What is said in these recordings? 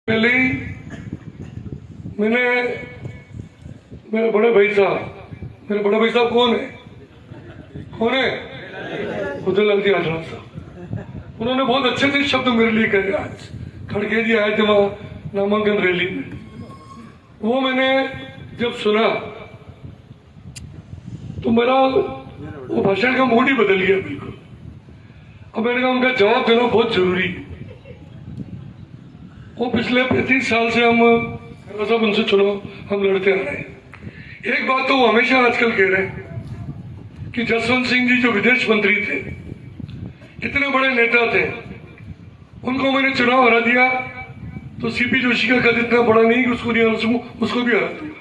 पहले ही मैंने मेरे बड़े भाई साहब कौन है उदयलाल जी आजरा साहब, उन्होंने बहुत अच्छे से शब्द मेरे लिए कहे। आज खड़गे जी आए थे वहां नामांकन रैली में, वो मैंने जब सुना तो मेरा वो भाषण का मूड ही बदल गया बिल्कुल। अब मैंने कहा उनका जवाब देना बहुत जरूरी है। वो पिछले 35 साल से हम सब उनसे चुनाव हम लड़ते आ रहे हैं। एक बात तो वो हमेशा आजकल कह रहे हैं कि जसवंत सिंह जी जो विदेश मंत्री थे, इतने बड़े नेता थे, उनको मैंने चुनाव हरा दिया तो सीपी जोशी का कद इतना बड़ा नहीं कि उसको नहीं हरा सकूं, उसको भी हरा दूंगा।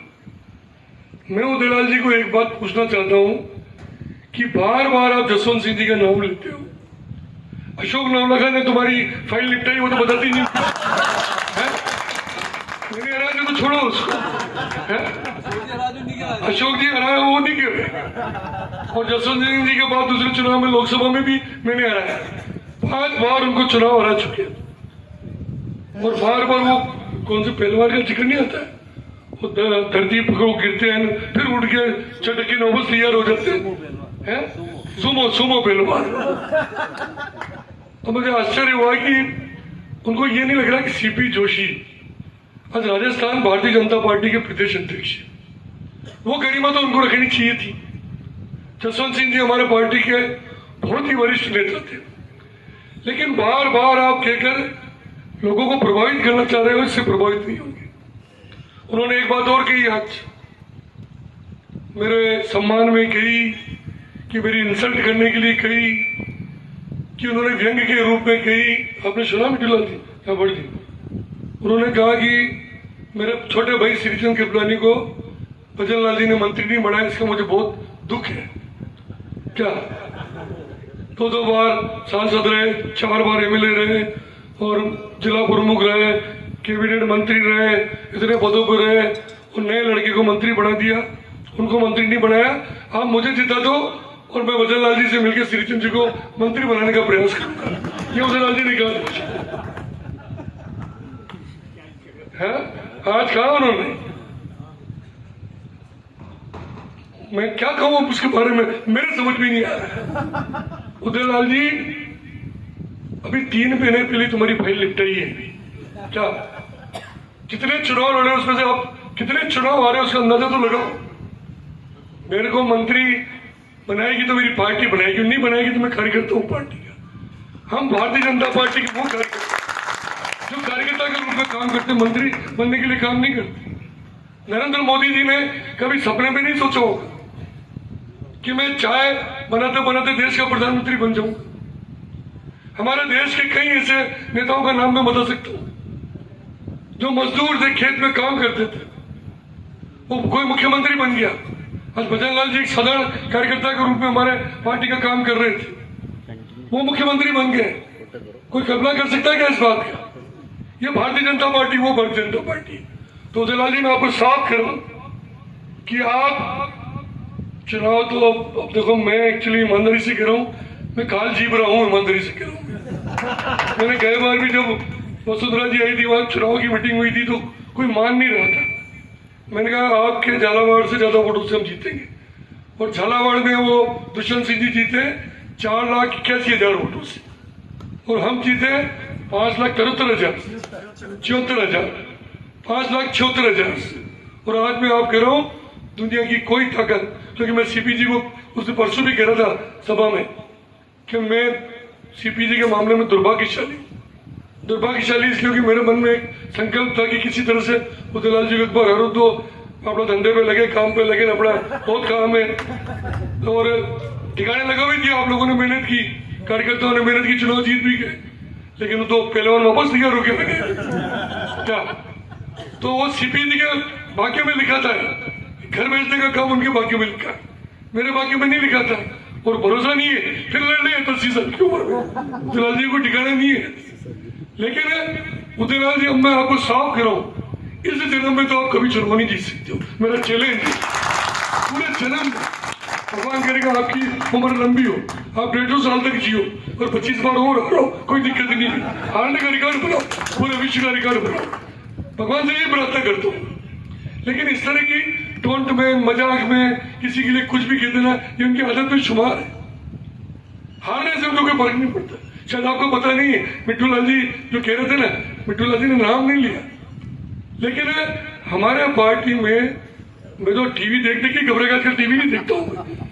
मैं उदयलाल जी को एक बात पूछना चाहता हूं कि बार बार आप जसवंत सिंह जी का नाम लेते हो। अशोक नवलखा ने तुम्हारी फाइल निपटाई, वो तो बताती नहीं है? मैंने हराया तो छोड़ो उसको है? अशोक जी हराया वो नहीं क्यों? और जसवंत सिंह जी के बाद दूसरे चुनाव में लोकसभा में भी मैंने हराया। 5 बार उनको चुनाव हरा चुके और बार बार वो कौन से पहलवान का जिक्र नहीं आता है, वो धरती पकड़ो गिरते हैं फिर उठ के चटक के नौबत तैयार हो जाते हैं। सुमो पहलवान। तो मुझे आश्चर्य हुआ कि उनको ये नहीं लग रहा कि सीपी जोशी आज राजस्थान भारतीय जनता पार्टी के प्रदेश अध्यक्ष, वो गरिमा तो उनको रखनी चाहिए थी। जसवंत सिंह जी हमारे पार्टी के बहुत ही वरिष्ठ नेता थे, लेकिन बार बार आप कहकर लोगों को प्रभावित करना चाह रहे हो, इससे प्रभावित नहीं होंगे। उन्होंने एक बात और कही आज मेरे सम्मान में कही कि मेरी इंसल्ट करने के लिए कही कि उन्होंने व्यंग के रूप में कही। आपने सुना मिठूलाल जी क्या बढ़ जी? उन्होंने कहा कि मेरे छोटे भाई श्रीचंद कृपलानी को भजनलाल जी ने मंत्री नहीं बनाया, इसका मुझे बहुत दुख है। क्या 2 बार सांसद रहे, 4 बार एमएलए रहे और जिला प्रमुख रहे, कैबिनेट मंत्री रहे, इतने पदों पर रहे और नए लड़के को मंत्री बना दिया, उनको मंत्री नहीं बनाया। आप मुझे जिता दो और मैं भजनलाल जी से मिलकर श्रीचंद जी को मंत्री बनाने का प्रयास करूंगा। ये भजनलाल जी ने कहा है। आज कहा उन्होंने, मैं क्या कहूं उसके बारे में, मेरे समझ में नहीं आ रहा। उदयलाल जी अभी 3 महीने पहले तुम्हारी फाइल निपटाई है क्या? कितने चुनाव लड़े उसमें से आप कितने चुनाव आ रहे उसका अंदाजा तो लगाओ। मेरे को मंत्री बनाएगी तो मेरी पार्टी बनाएगी, नहीं बनाएगी तो मैं कार्यकर्ता हूं पार्टी का। हम भारतीय जनता पार्टी के वो कार्यकर्ता जो कार्यकर्ता के रूप में काम करते, मंत्री बनने के लिए काम नहीं करते। नरेंद्र मोदी जी ने कभी सपने में नहीं सोचा होगा कि मैं चाय बनाते बनाते देश का प्रधानमंत्री बन जाऊंगा। हमारे देश के कई ऐसे नेताओं का नाम मैं बता सकता हूं जो मजदूर थे, खेत में काम करते थे, वो कोई मुख्यमंत्री बन गया। आज भजनलाल जी एक साधारण कार्यकर्ता के रूप में हमारे पार्टी का काम कर रहे थे, वो मुख्यमंत्री बन गए। कोई कल्पना कर सकता है क्या इस बात का? ये भारतीय जनता पार्टी, वो भारतीय जनता पार्टी। तो उदयलाल जी मैं आपको साफ करूं कि आप चुनाव तो अब देखो, मैं एक्चुअली ईमानदारी से कह रहा हूं, मैं काल जीत रहा हूं, ईमानदारी से कह रहा हूं। मैंने कई बार भी जब वसुंधरा जी आई थी, वहां चुनाव की मीटिंग हुई थी तो कोई मान नहीं रहा था। मैंने कहा आपके झालावाड़ से ज्यादा वोटों से हम जीतेंगे, और झालावाड़ में वो दुष्यंत सिंह जी जीते 4,81,000 वोटों से और हम जीते 5,73,000 74,000 5,74,000 से। और आज मैं आप कह रहा हूं दुनिया की कोई ताकत, क्योंकि मैं सीपी जी को उस दिन परसों भी कह रहा था सभा में कि मैं सीपी जी के मामले में दुर्भाग्यशाली इसलिए कि मेरे मन में एक संकल्प था कि किसी तरह से उदयलाल जी को एक बार हरो दो, अपना धंधे पे लगे, काम पे लगे, अपना बहुत काम है और ठिकाने लगा भी दिया। आप लोगों ने मेहनत की, कार्यकर्ताओं ने मेहनत की, चुनाव जीत भी गए, लेकिन तो पहलवान वापस नहीं रुके लगे क्या? तो वो सीपी जी के भाग्य में लिखा था, घर बेचने का काम उनके भाग्य में लिखा, मेरे भाग्य में नहीं लिखा था। और भरोसा नहीं है फिर लड़ रहे तो सीजन के ऊपर उदयलाल जी को ठिकाना नहीं है। लेकिन उदयलाल जी अब मैं आपको साफ कर रहा हूं, इस जन्म में तो आप कभी चुनाव नहीं जीत सकते हो, मेरा चैलेंज है। पूरे जन्म भगवान करेगा आपकी उम्र लंबी हो, आप 150 साल तक जियो और 25 बार और हारो, कोई दिक्कत नहीं है। हारने का रिकॉर्ड बनाओ, पूरे विश्व का रिकॉर्ड बनाओ, भगवान से ये प्रार्थना करता हूँ। लेकिन इस तरह की टोंट में, मजाक में किसी के लिए कुछ भी कह देना, ये उनकी आदत में शुमार है। हारने से उनको कोई फर्क नहीं पड़ता। शायद आपको पता नहीं है, मिट्टू लाल जी जो कह रहे थे ना, मिट्टू लाल जी ने नाम नहीं लिया, लेकिन हमारे पार्टी में मैं तो टीवी देख देख के घबरा, आजकल टीवी नहीं देखता हूँ।